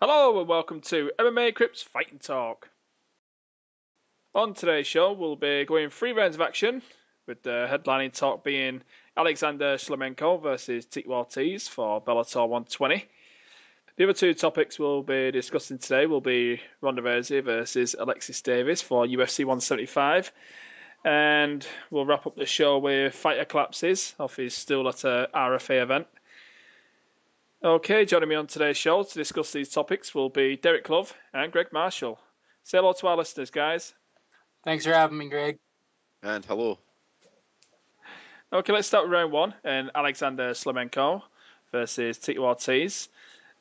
Hello and welcome to MMA Crips Fighting Talk. On today's show, we'll be going 3 rounds of action, with the headlining talk being Alexander Shlemenko versus Tito Ortiz for Bellator 120. The other 2 topics we'll be discussing today will be Ronda Rousey versus Alexis Davis for UFC 175. And we'll wrap up the show with fighter collapses off his stool at a RFA event. Okay, joining me on today's show to discuss these topics will be Derek Love and Greg Marshall. Say hello to our listeners, guys. Thanks for having me, Greg. And hello. Okay, let's start with round 1 and Alexander Shlemenko versus Tito Ortiz.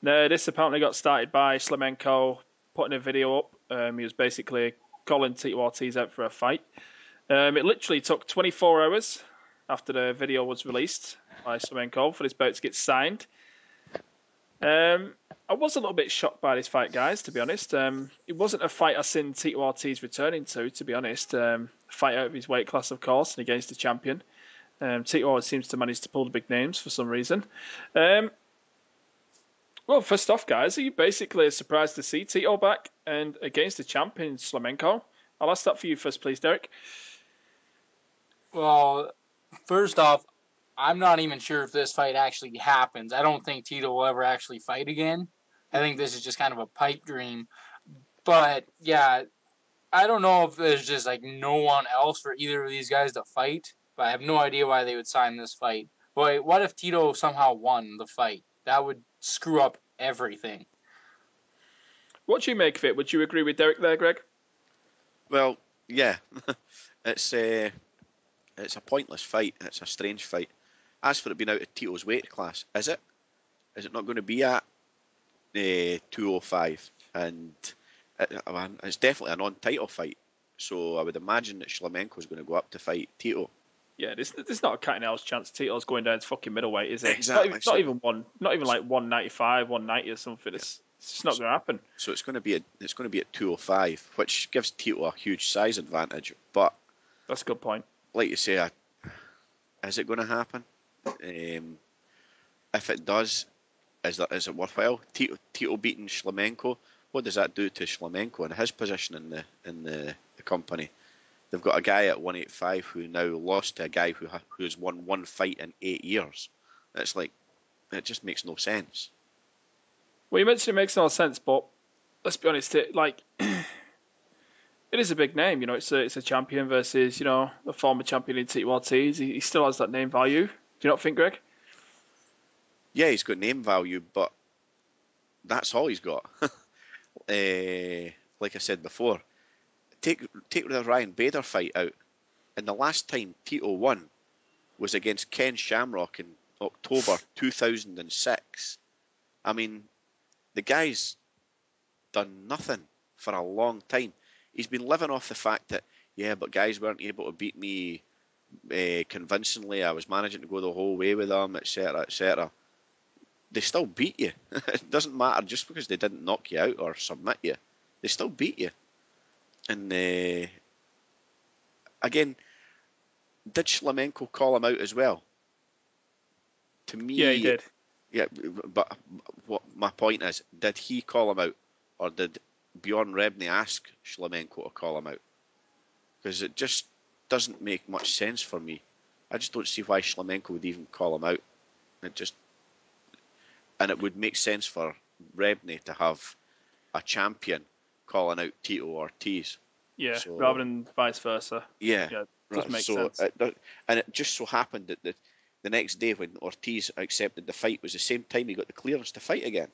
Now, this apparently got started by Shlemenko putting a video up. He was basically calling Tito Ortiz out for a fight. It literally took 24 hours after the video was released by Shlemenko for this bout to get signed. I was a little bit shocked by this fight, guys, to be honest. It wasn't a fight I seen Tito Ortiz returning to be honest. A fight out of his weight class, of course, and against the champion. Tito always seems to manage to pull the big names for some reason. Well, first off, guys, are you basically surprised to see Tito back and against the champion, Shlemenko? I'll ask that for you first, please, Derek. Well, first off, I'm not even sure if this fight actually happens. I don't think Tito will ever actually fight again. I think this is just kind of a pipe dream. But, yeah, I don't know if there's just, no one else for either of these guys to fight. But I have no idea why they would sign this fight. But what if Tito somehow won the fight? That would screw up everything. What do you make of it? Would you agree with Derek there, Greg? Well, yeah. It's a pointless fight. It's a strange fight. As for it being out of Tito's weight class, is it? Is it not going to be at 205? And it's definitely a non-title fight. So I would imagine that Shlemenko is going to go up to fight Tito. Yeah, there's not a cat in hell's chance Tito's going down to fucking middleweight, is it? Exactly. Not even like 195, 190 or something. It's just not going to happen. So it's going to be at 205, which gives Tito a huge size advantage. But that's a good point. Like you say, is it going to happen? If it does, is it worthwhile? Tito beating Shlemenko, what does that do to Shlemenko and his position in the company? They've got a guy at 185 who now lost to a guy who's won 1 fight in 8 years. It's like, it just makes no sense. Well, you mentioned it makes no sense, but let's be honest, it is a big name, it's a champion versus, a former champion in Tito Ortiz. He still has that name value. Do you not think, Greg? Yeah, he's got name value, but that's all he's got. Like I said before, take the Ryan Bader fight out, and the last time Tito won was against Ken Shamrock in October 2006. I mean, the guy's done nothing for a long time. He's been living off the fact that, yeah, but guys weren't able to beat me convincingly. I was managing to go the whole way with them, etc., etc. They still beat you. It doesn't matter just because they didn't knock you out or submit you. They still beat you. And again, did Shlemenko call him out as well? To me, yeah, he did. Yeah, but what my point is, did he call him out, or did Bjorn Rebney ask Shlemenko to call him out? Because it just doesn't make much sense for me. I just don't see why Shlemenko would even call him out. And it would make sense for Rebney to have a champion calling out Tito Ortiz. Yeah, so, rather than vice versa. Yeah, it does make sense. And it just so happened that the next day when Ortiz accepted the fight was the same time he got the clearance to fight again.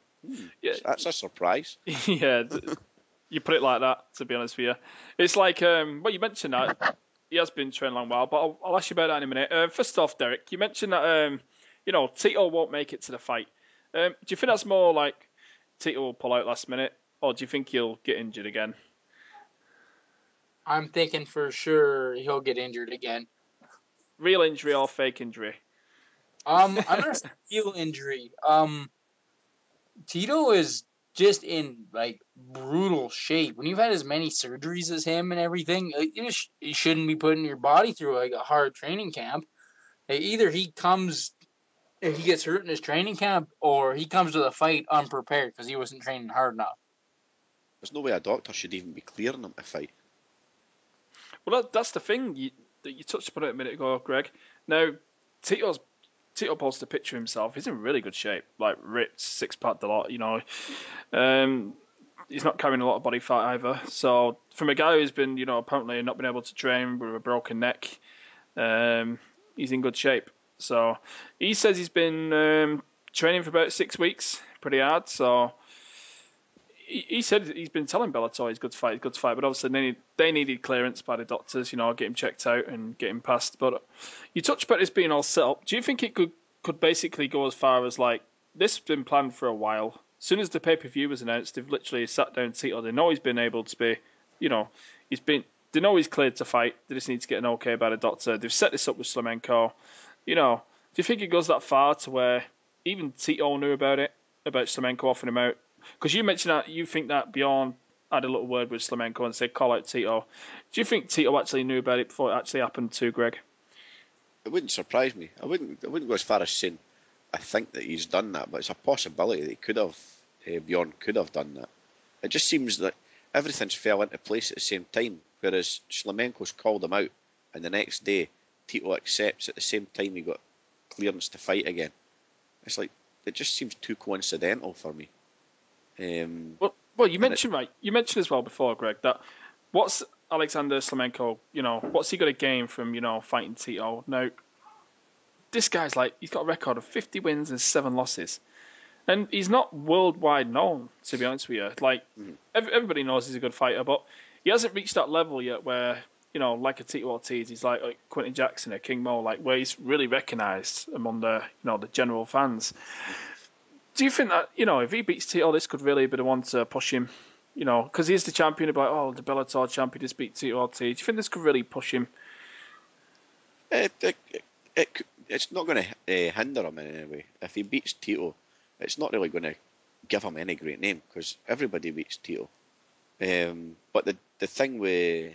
Yeah, that's a surprise. Yeah, you put it like that, to be honest with you. It's like, well, you mentioned that he has been training a long while, but I'll ask you about that in a minute. First off, Derek, you mentioned that, Tito won't make it to the fight. Do you think that's more like Tito will pull out last minute, or do you think he'll get injured again? I'm thinking for sure he'll get injured again. Real injury or fake injury? I'm gonna say real injury. Tito is just in brutal shape. When you've had as many surgeries as him and everything, you shouldn't be putting your body through a hard training camp. Either he comes if he gets hurt in his training camp or he comes to the fight unprepared because he wasn't training hard enough. There's no way a doctor should even be clearing him to fight. Well, that's the thing. You touched upon it a minute ago, Greg. Now, Tito posted a picture of himself. He's in really good shape, like ripped, six-packed a lot, He's not carrying a lot of body fat either. So, from a guy who's been, apparently not been able to train with a broken neck, he's in good shape. So, he says he's been training for about 6 weeks, pretty hard. So, he said he's been telling Bellator he's good to fight, but obviously they needed clearance by the doctors, get him checked out and get him passed. But you touched about this being all set up. Do you think it could basically go as far as like this has been planned for a while? As soon as the pay-per-view was announced, they've literally sat down Tito. They know he's been able to be, they know he's cleared to fight. They just need to get an okay by the doctor. They've set this up with Shlemenko. Do you think it goes that far to where even Tito knew about it, about Shlemenko offering him out? Because you mentioned that you think that Bjorn had a little word with Shlemenko and said, call out Tito. Do you think Tito actually knew about it before it actually happened to Greg? It wouldn't surprise me. I wouldn't go as far as saying I think that he's done that, but it's a possibility that he could have, Bjorn could have done that. It just seems that everything's fell into place at the same time, whereas Shlemenko's called him out, and the next day Tito accepts at the same time he got clearance to fight again. It's like, it just seems too coincidental for me. Well, you mentioned as well before, Greg, that what's Alexander Shlemenko, what's he going to gain from, fighting Tito? Now, this guy's he's got a record of 50 wins and 7 losses. And he's not worldwide known, to be honest with you. Everybody knows he's a good fighter, but he hasn't reached that level yet where, like a Tito Ortiz, he's like Quentin Jackson or King Mo, where he's really recognised among the, the general fans. Do you think that, if he beats Tito, this could really be the one to push him? Because he's the champion, the Bellator champion just beat Tito Ortiz. Do you think this could really push him? It's not going to hinder him in any way. If he beats Tito, it's not really going to give him any great name because everybody beats Tito. But the thing with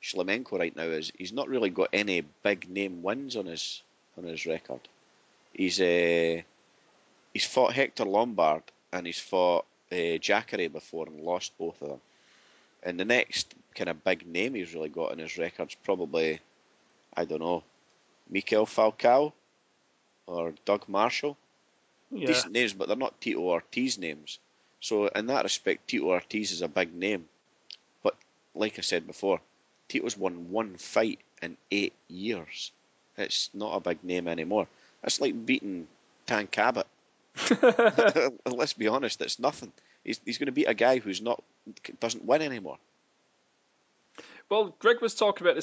Shlemenko right now is he's not really got any big name wins on his record. He's fought Hector Lombard and he's fought Jacare before and lost both of them. And the next kind of big name he's really got on his record's probably, I don't know, Mikel Falcao or Doug Marshall. Yeah. Decent names, but they're not Tito Ortiz names. So in that respect, Tito Ortiz is a big name. But like I said before, Tito's won 1 fight in 8 years. It's not a big name anymore. That's like beating Tank Abbott. Let's be honest, it's nothing. He's going to beat a guy who's doesn't win anymore. Well, Greg was talking about the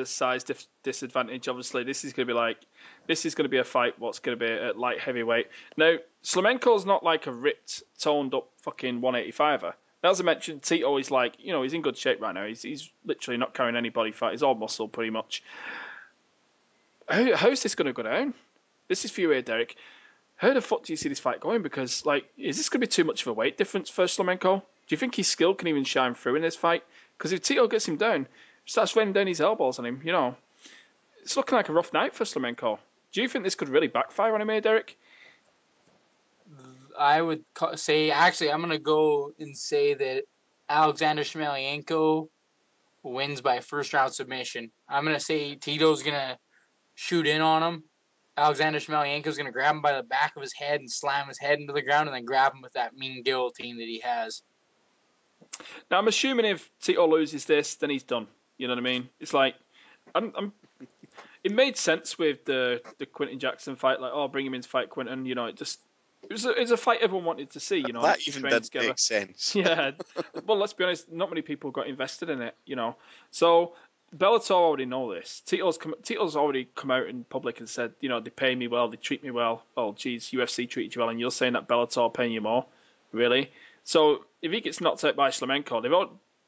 size disadvantage. Obviously, this is going to be a fight. What's going to be at light heavyweight? Now, Shlemenko's not like a ripped, toned up fucking 185er. As I mentioned, Tito is he's in good shape right now. He's literally not carrying any body fat. He's all muscle pretty much. How's this going to go down? This is for you here, Derek. How the fuck do you see this fight going? Because, is this going to be too much of a weight difference for Shlemenko? Do you think his skill can even shine through in this fight? Because if Tito gets him down, starts raining down his elbows on him, it's looking like a rough night for Shlemenko. Do you think this could really backfire on him here, Derek? I would say, actually, I'm going to go and say that Alexander Shlemenko wins by first-round submission. I'm going to say Tito's going to shoot in on him. Alexander Shlemenko's going to grab him by the back of his head and slam his head into the ground and then grab him with that mean guillotine that he has. Now, I'm assuming if Tito loses this, then he's done. You know what I mean? It's like, it made sense with the Quentin Jackson fight, bring him in to fight Quentin. It was a fight everyone wanted to see. That even did make sense. Yeah. Well, let's be honest, not many people got invested in it. So Bellator already know this. Tito's already come out in public and said, they pay me well, they treat me well. Oh, geez, UFC treated you well, and you're saying that Bellator paying you more? Really? So if he gets knocked out by Shlemenko,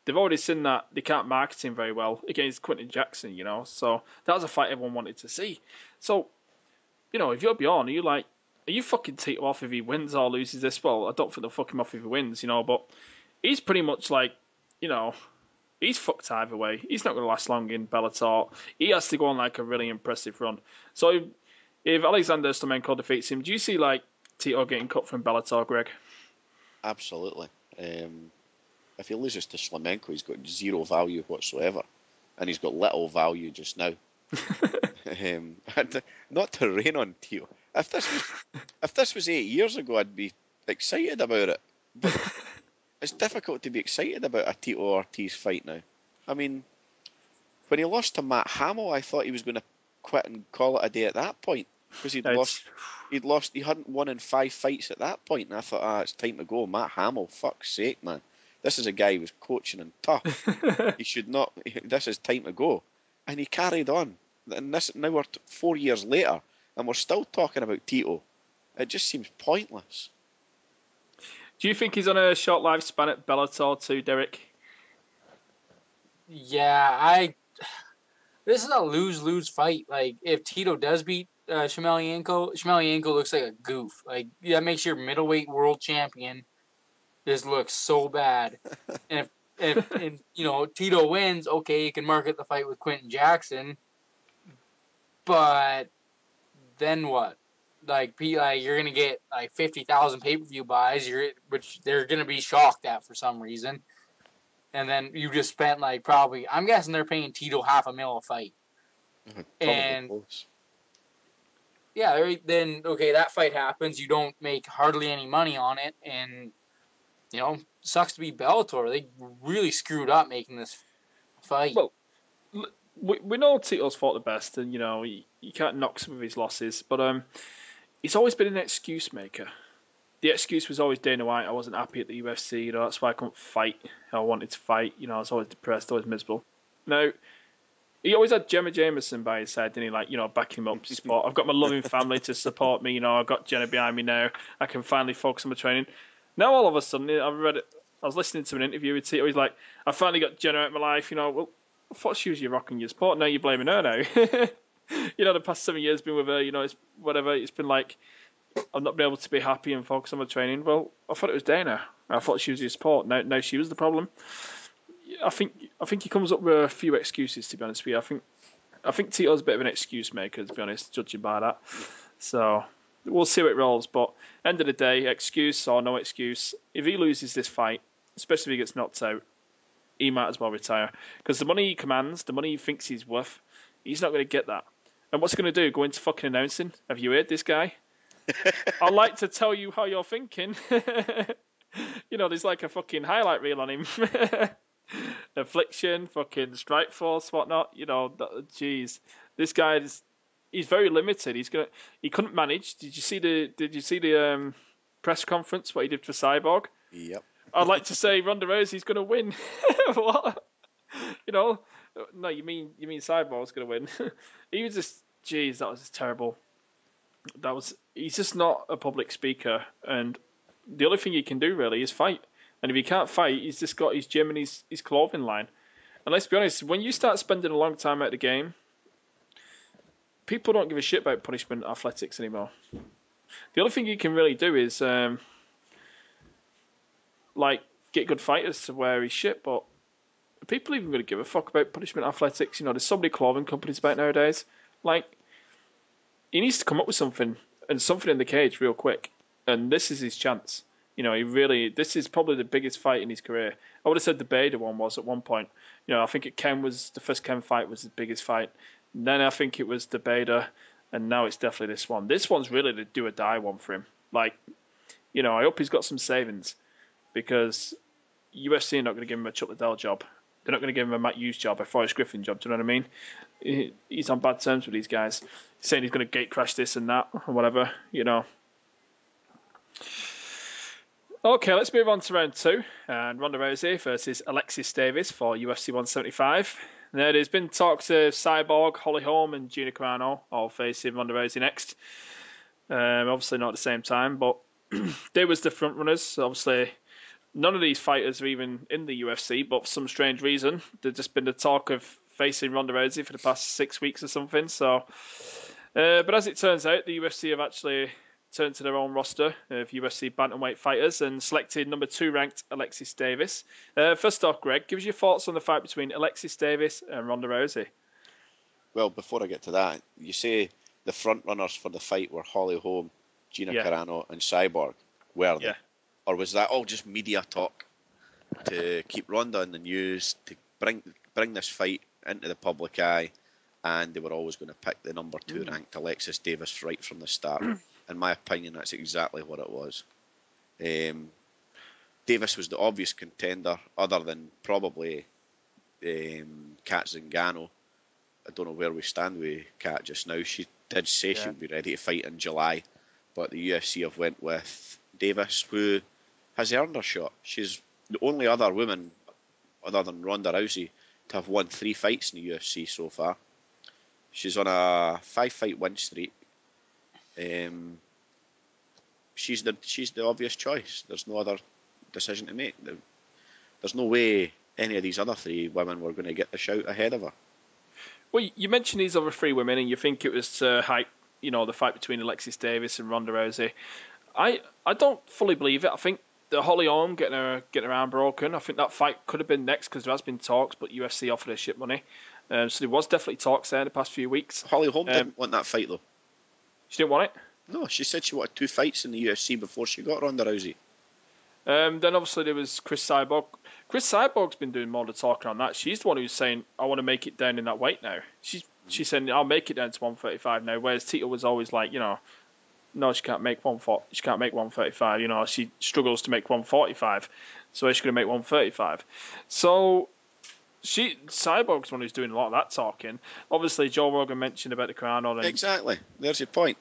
they've already seen that they can't market him very well against Quentin Jackson, So that was a fight everyone wanted to see. So, if you're Bjorn, are you fucking Tito off if he wins or loses this? Well, I don't think they'll fuck him off if he wins, but he's pretty much he's fucked either way. He's not going to last long in Bellator. He has to go on a really impressive run. So If Alexander Shlemenko defeats him, do you see like Tito getting cut from Bellator, Greg? Absolutely. If he loses to Shlemenko, he's got zero value whatsoever, and he's got little value just now. Not to rain on Tito. If this was 8 years ago, I'd be excited about it. But it's difficult to be excited about a Tito Ortiz fight now. I mean, when he lost to Matt Hamill, I thought he was going to quit and call it a day at that point, because he hadn't won in 5 fights at that point, and I thought, it's time to go. Matt Hamill, fuck's sake, man. This is a guy who was coaching and tough. He should not. This is time to go, and he carried on. And now we're 4 years later, and we're still talking about Tito. It just seems pointless. Do you think he's on a short lifespan at Bellator too, Derek? Yeah, this is a lose-lose fight. Like, if Tito does beat Shlemenko looks like a goof. Like, that makes your middleweight world champion just look so bad. And if Tito wins, okay, you can market the fight with Quentin Jackson. But then what? Like you're gonna get like 50,000 pay-per-view buys, which they're gonna be shocked at for some reason. And then you just spent like probably, I'm guessing they're paying Tito $500,000 a fight. And close. Yeah, then okay, that fight happens. You don't make hardly any money on it, and sucks to be Bellator. They really screwed up making this fight. Well, we know Tito's fought the best, and you can't knock some of his losses, but he's always been an excuse maker. The excuse was always Dana White. I wasn't happy at the UFC. That's why I couldn't fight. I wanted to fight. I was always depressed, always miserable. Now, he always had Gemma Jameson by his side, didn't he? Backing him up to support. I've got my loving family to support me. I've got Jenna behind me now. I can finally focus on my training. Now, all of a sudden, I was listening to an interview with Tito. He's like, I finally got Jenna out of my life. Well, I thought she was your rock and your support. Now you're blaming her now. The past 7 years been with her. It's whatever. It's been like, I've not been able to be happy and focus on my training. Well, I thought it was Dana. I thought she was your support. Now she was the problem. I think he comes up with a few excuses, to be honest with you. I think Tito's a bit of an excuse maker, to be honest, judging by that. So we'll see how it rolls. But end of the day, excuse or no excuse, if he loses this fight, especially if he gets knocked out, he might as well retire. Because the money he commands, the money he thinks he's worth, he's not going to get that. And what's he going to do? Go into fucking announcing? Have you heard this guy? I'd like to tell you how you're thinking. There's like a fucking highlight reel on him. Affliction, fucking Strike Force, whatnot. Jeez, this guy he's very limited. He couldn't manage. Did you see the press conference? What he did for Cyborg? Yep. I'd like to say Ronda Rousey's going to win. What? No, you mean Cyborg's going to win? He was just, jeez, that was just terrible. He's just not a public speaker, and the only thing he can do really is fight. And if he can't fight, he's just got his gym and his clothing line. And let's be honest, when you start spending a long time out of the game, people don't give a shit about punishment athletics anymore. The only thing you can really do is get good fighters to wear his shit, but are people even going to give a fuck about punishment athletics? There's so many clothing companies about nowadays. He needs to come up with something, and something in the cage real quick. And this is his chance. This is probably the biggest fight in his career. I would have said the Bader one was at one point. I think the first Ken fight was the biggest fight. And then I think it was the Bader, and now it's definitely this one. This one's really the do or die one for him. I hope he's got some savings, because UFC are not going to give him a Chuck Liddell job. They're not going to give him a Matt Hughes job, a Forrest Griffin job. Do you know what I mean? He's on bad terms with these guys. He's saying he's going to gate crash this and that or whatever. Okay, let's move on to round 2. And Ronda Rousey versus Alexis Davis for UFC 175. Now, there's been talks of Cyborg, Holly Holm, and Gina Carano all facing Ronda Rousey next. Obviously not at the same time, but they was the front runners. Obviously, none of these fighters are even in the UFC, but for some strange reason, there's just been the talk of facing Ronda Rousey for the past 6 weeks or something. So, but as it turns out, the UFC have actually turned to their own roster of UFC bantamweight fighters and selected number 2 ranked Alexis Davis. First off, Greg, give us your thoughts on the fight between Alexis Davis and Ronda Rousey. Well, before I get to that, you say the front runners for the fight were Holly Holm, Gina Carano, and Cyborg, were they? Yeah. Or was that all just media talk to keep Ronda in the news, to bring this fight into the public eye, and they were always going to pick the number 2 ranked Alexis Davis right from the start? In my opinion, that's exactly what it was. Davis was the obvious contender, other than probably Kat Zingano. I don't know where we stand with Kat just now. She did say she would be ready to fight in July, but the UFC have went with Davis, who has earned her shot. She's the only other woman, other than Ronda Rousey, to have won 3 fights in the UFC so far. She's on a 5-fight win streak. She's the obvious choice. There's no other decision to make. There's no way any of these other 3 women were going to get the shout ahead of her. Well, you mentioned these other 3 women, and you think it was to hype, the fight between Alexis Davis and Ronda Rousey. I don't fully believe it. I think the Holly Holm getting her arm broken, I think that fight could have been next because there has been talks, but UFC offered her shit money. So there was definitely talks there in the past few weeks. Holly Holm didn't want that fight, though. She didn't want it? No, she said she wanted 2 fights in the UFC before she got Ronda Rousey. Then obviously there was Chris Cyborg. Chris Cyborg's been doing more of the talking on that. She's the one who's saying, I want to make it down in that weight now. She's saying, I'll make it down to 135 now, whereas Tito was always like, no, she can't make 135. She struggles to make 145, so she's going to make 135. So Cyborg's the one who's doing a lot of that talking. Obviously, Joe Rogan mentioned about the Carano. Exactly. There's your point.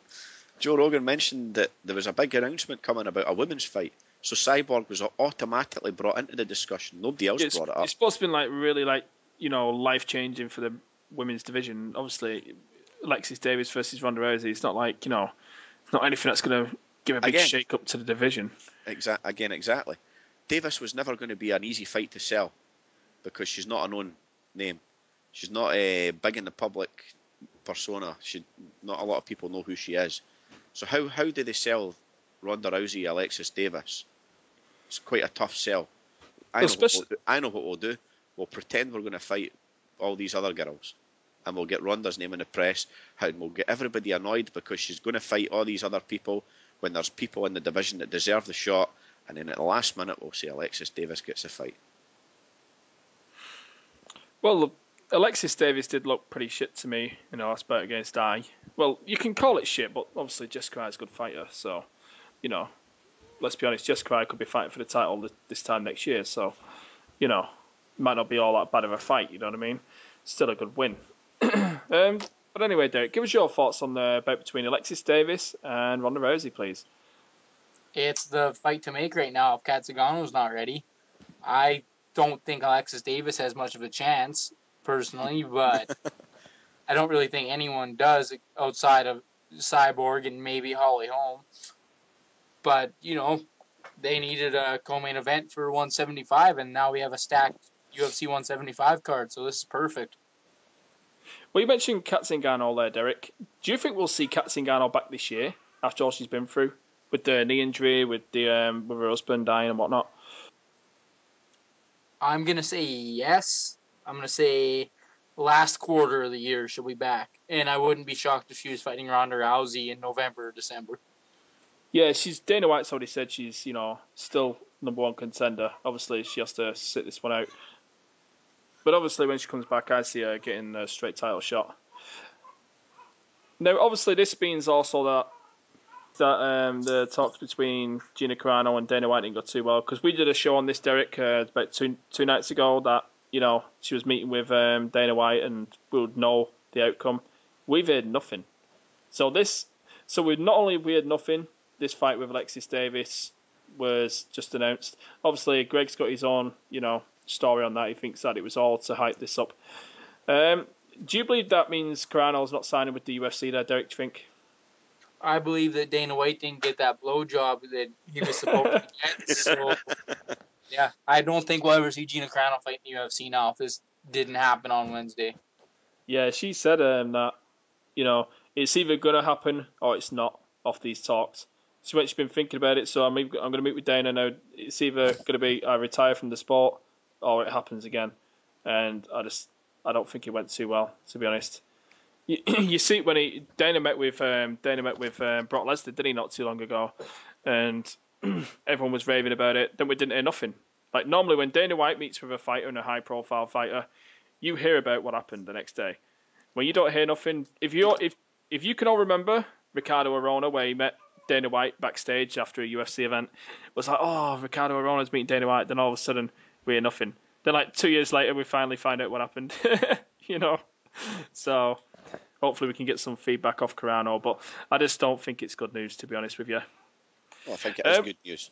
Joe Rogan mentioned that there was a big announcement coming about a women's fight. So Cyborg was automatically brought into the discussion. Nobody else brought it up. It's supposed to be really life-changing for the women's division. Obviously, Alexis Davis versus Ronda Rousey. It's not like, not anything that's going to give a big shake-up to the division. Exactly. Davis was never going to be an easy fight to sell because she's not a known name. She's not a big in the public persona. Not a lot of people know who she is. So how do they sell Ronda Rousey, Alexis Davis? It's quite a tough sell. I know what we'll do. We'll pretend we're going to fight all these other girls, and we'll get Ronda's name in the press, and we'll get everybody annoyed because she's going to fight all these other people when there's people in the division that deserve the shot, and then at the last minute we'll say Alexis Davis gets the fight. Well, Alexis Davis did look pretty shit to me in the last bout against I. Well, you can call it shit, but obviously Jessica is a good fighter, so, let's be honest, Jessica could be fighting for the title this time next year, so, might not be all that bad of a fight, you know what I mean? Still a good win. But anyway, Derek, give us your thoughts on the bout between Alexis Davis and Ronda Rousey, please. It's the fight to make right now if Kat Zingano's not ready. I don't think Alexis Davis has much of a chance, personally, but I don't really think anyone does outside of Cyborg and maybe Holly Holm. But, they needed a co-main event for 175, and now we have a stacked UFC 175 card, so this is perfect. Well, you mentioned Kat Zingano there, Derek. Do you think we'll see Kat Zingano back this year after all she's been through with the knee injury, with her husband dying and whatnot? I'm gonna say yes. I'm gonna say last quarter of the year she'll be back, and I wouldn't be shocked if she was fighting Ronda Rousey in November or December. Yeah, Dana White's already said she's still number 1 contender. Obviously, she has to sit this one out. But obviously, when she comes back, I see her getting a straight title shot. Now, obviously, this means also that the talks between Gina Carano and Dana White didn't go too well, because we did a show on this, Derek, about two nights ago that she was meeting with Dana White and we would know the outcome. We've heard nothing. So we not only we heard nothing. This fight with Alexis Davis was just announced. Obviously, Greg's got his own story on that. He thinks that it was all to hype this up. Do you believe that means Carano's not signing with the UFC there, Derek, do you think? I believe that Dana White didn't get that blowjob that he was supposed to get. So, yeah, I don't think we'll ever see Gina Carano fight in the UFC now if this didn't happen on Wednesday. Yeah, she said that, it's either going to happen or it's not off these talks. So she's been thinking about it, so I'm going to meet with Dana now. It's either going to be I retire from the sport or it happens again. And I don't think it went too well, to be honest. you see when Dana met with Brock Lesnar, didn't he, not too long ago, and everyone was raving about it. Then we didn't hear nothing. Like normally when Dana White meets with a fighter and a high profile fighter, you hear about what happened the next day. When you don't hear nothing, if you can all remember Ricardo Arona where he met Dana White backstage after a UFC event, it was like, oh, Ricardo Arona's meeting Dana White. Then all of a sudden we hear nothing. Then like 2 years later we finally find out what happened. So hopefully we can get some feedback off Carano, but I just don't think it's good news, to be honest with you. Well, I think it is good news.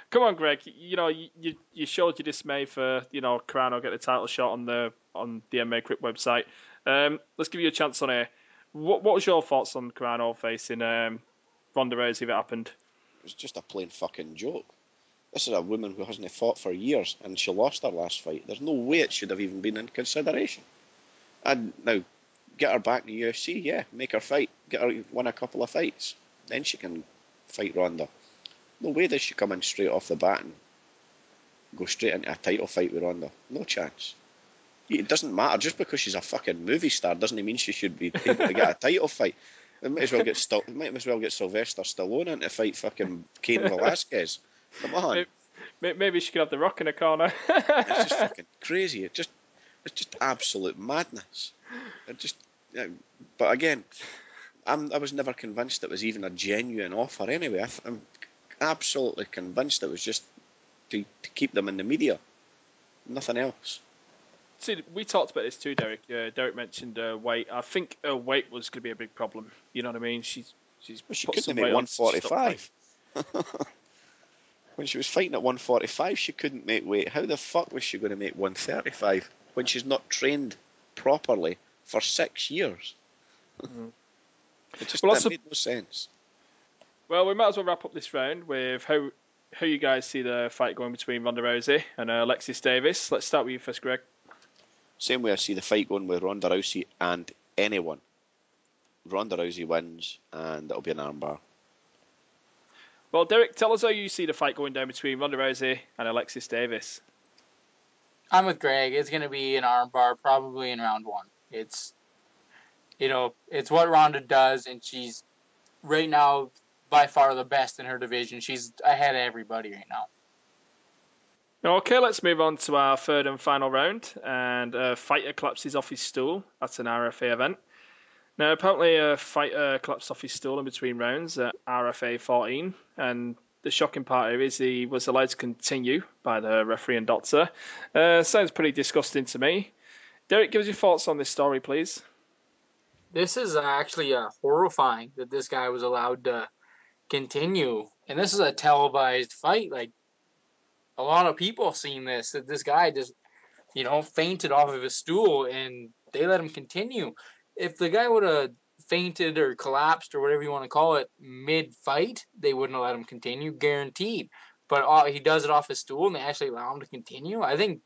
Come on, Greg. You showed your dismay for Carano get the title shot on the MMA Crip website. Let's give you a chance on here. What was your thoughts on Carano facing Ronda Rousey if it happened? It was just a plain fucking joke. This is a woman who hasn't fought for years, and she lost her last fight. There's no way it should have even been in consideration. And now, get her back in the UFC, yeah, make her fight, get her win a couple of fights, then she can fight Ronda. No way does she come in straight off the bat and go straight into a title fight with Ronda. No chance. It doesn't matter. Just because she's a fucking movie star doesn't mean she should be able to get a title fight. It might as well get Sylvester Stallone in to fight fucking Cain Velasquez. Come on. Maybe she could have The Rock in a corner. It's just fucking crazy. It's just absolute madness. But again, I was never convinced it was even a genuine offer anyway. I'm absolutely convinced it was just to keep them in the media. Nothing else. See, we talked about this too, Derek. Derek mentioned weight. I think her weight was going to be a big problem. You know what I mean? She couldn't make 145. When she was fighting at 145, she couldn't make weight. How the fuck was she going to make 135 when she's not trained properly for 6 years? Mm-hmm. That made no sense. Well, we might as well wrap up this round with how you guys see the fight going between Ronda Rousey and Alexis Davis. Let's start with you first, Greg. Same way I see the fight going with Ronda Rousey and anyone. Ronda Rousey wins, and it'll be an armbar. Well, Derek, tell us how you see the fight going down between Ronda Rousey and Alexis Davis. I'm with Greg. It's going to be an armbar, probably in round one. It's what Ronda does, and she's right now by far the best in her division. She's ahead of everybody right now. Okay, let's move on to our third and final round. And a fighter collapses off his stool. That's an RFA event. Now, apparently a fighter collapsed off his stool in between rounds at RFA 14. And the shocking part here is he was allowed to continue by the referee and doctor. Sounds pretty disgusting to me. Derek, give us your thoughts on this story, please. This is actually horrifying that this guy was allowed to continue. And this is a televised fight. Like, a lot of people have seen this, that this guy just, fainted off of his stool and they let him continue. If the guy would have fainted or collapsed or whatever you want to call it mid-fight, they wouldn't have let him continue, guaranteed. But he does it off his stool and they actually allow him to continue. I think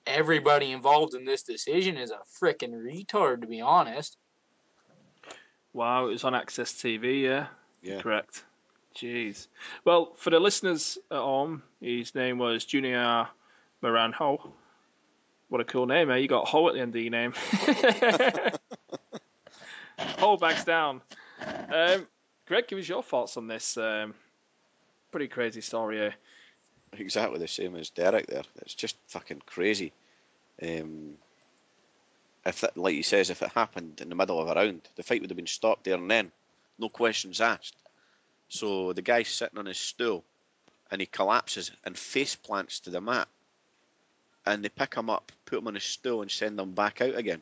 everybody involved in this decision is a frickin' retard, to be honest. Wow, it was on Access TV, yeah? Yeah. Correct. Jeez. Well, for the listeners at home, his name was Junior Maranho. What a cool name, eh? You got Ho at the end of your name. Ho backs down. Greg, give us your thoughts on this pretty crazy story here. Exactly the same as Derek there. It's just fucking crazy. Like he says, if it happened in the middle of a round, the fight would have been stopped there and then. No questions asked. So the guy's sitting on his stool and he collapses and face plants to the mat. And they pick him up, put him on his stool and send him back out again.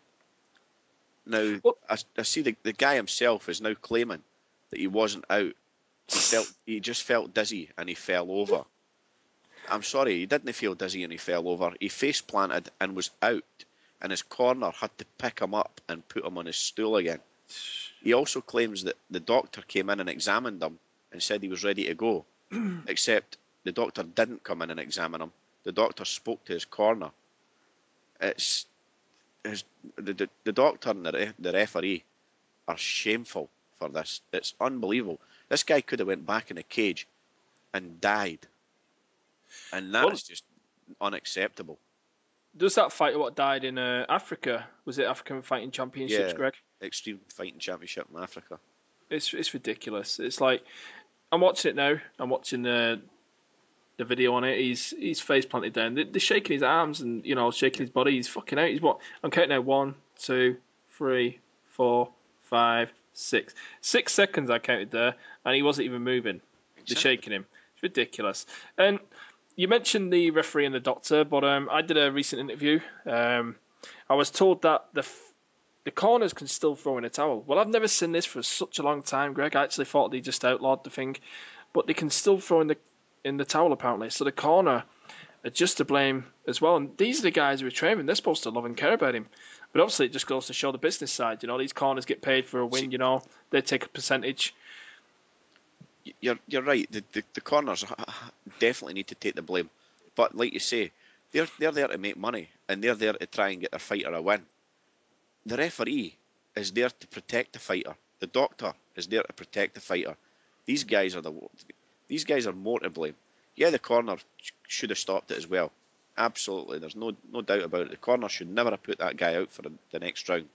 Now, I see the guy himself is now claiming that he wasn't out. He just felt dizzy and he fell over. I'm sorry, he didn't feel dizzy and he fell over. He face planted and was out. And his corner had to pick him up and put him on his stool again. He also claims that the doctor came in and examined him and said he was ready to go. Except the doctor didn't come in and examine him. The doctor spoke to his corner. The doctor and the referee are shameful for this. It's unbelievable. This guy could have went back in a cage and died. And that is just unacceptable. Does that fighter what died in Africa? Was it African Fighting Championships, Yeah, Greg? Extreme Fighting Championship in Africa. It's ridiculous. It's like I'm watching it now. I'm watching the video on it. He's face planted down. They're shaking his arms and shaking his body. He's fucking out. He's what? I'm counting now. 1, 2, 3, 4, 5, 6. 6 seconds I counted there, and he wasn't even moving. They're shaking him. It's ridiculous. And you mentioned the referee and the doctor, but I did a recent interview. I was told that the corners can still throw in a towel. Well, I've never seen this for such a long time, Greg. I actually thought they just outlawed the thing, but they can still throw in the towel apparently. So the corner are just to blame as well. And these are the guys who are training. They're supposed to love and care about him. But obviously, it just goes to show the business side. These corners get paid for a win. They take a percentage. You're right. The corners definitely need to take the blame, but like you say, they're there to make money and they're there to try and get their fighter a win. The referee is there to protect the fighter. The doctor is there to protect the fighter. These guys are more to blame. Yeah, the corner should have stopped it as well. Absolutely, there's no doubt about it. The corner should never have put that guy out for the next round.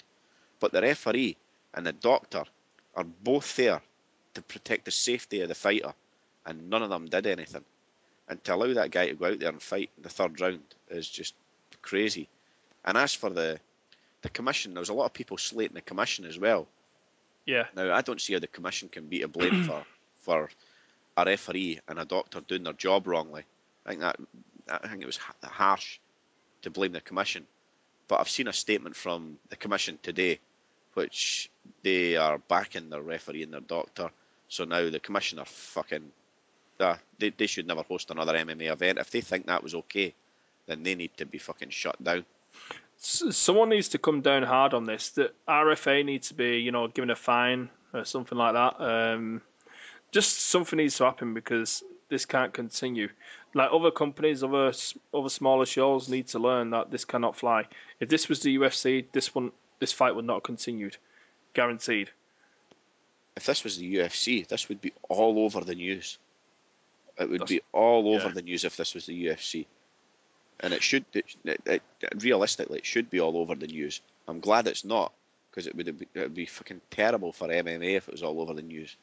But the referee and the doctor are both there to protect the safety of the fighter, and none of them did anything. And to allow that guy to go out there and fight in the third round is just crazy. And as for the commission, there was a lot of people slating the commission as well. Yeah. Now, I don't see how the commission can be to blame for a referee and a doctor doing their job wrongly. I think it was harsh to blame the commission. But I've seen a statement from the commission today, which they are backing their referee and their doctor. So now the commission are fucking... they should never host another MMA event. If they think that was okay, then they need to be fucking shut down. Someone needs to come down hard on this. The RFA needs to be, given a fine or something like that. Just something needs to happen because this can't continue. Like other companies, other smaller shows need to learn that this cannot fly. If this was the UFC, this fight would not have continued, guaranteed. If this was the UFC, this would be all over the news. It would be all over the news if this was the UFC. And realistically, it should be all over the news. I'm glad it's not, because it would be fucking terrible for MMA if it was all over the news.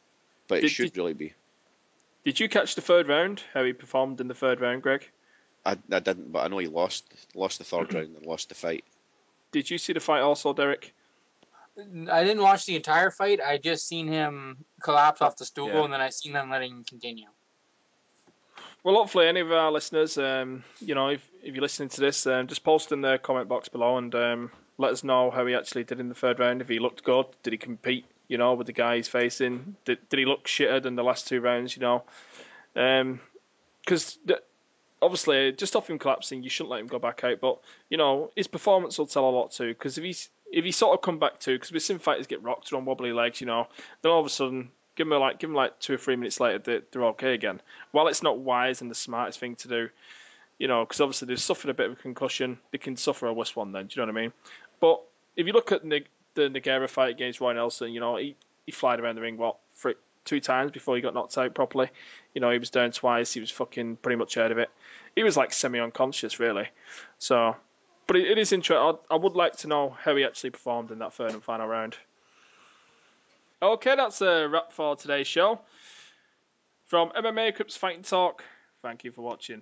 But it should really be. Did you catch the third round? How he performed in the third round, Greg? I didn't, but I know he lost the third round and lost the fight. Did you see the fight also, Derek? I didn't watch the entire fight. I just seen him collapse off the stool, and then I seen them letting him continue. Well, hopefully, any of our listeners, if you're listening to this, just post in the comment box below and let us know how he actually did in the third round. If he looked good, did he compete, with the guy he's facing? Did he look shitter than the last two rounds, Because obviously, just off him collapsing, you shouldn't let him go back out. But, his performance will tell a lot too. Because if he sort of come back too, because we've seen fighters get rocked on wobbly legs, then all of a sudden... Give them like 2 or 3 minutes later, they're okay again. While it's not wise and the smartest thing to do, because obviously they've suffered a bit of a concussion, they can suffer a worse one then. Do you know what I mean? But if you look at the Nogueira fight against Roy Nelson, he flied around the ring 2 times before he got knocked out properly. He was down twice. He was fucking pretty much out of it. He was like semi-unconscious really. So, but it is interesting. I would like to know how he actually performed in that third and final round. Okay, that's a wrap for today's show. From MMA Crips Fighting Talk, thank you for watching.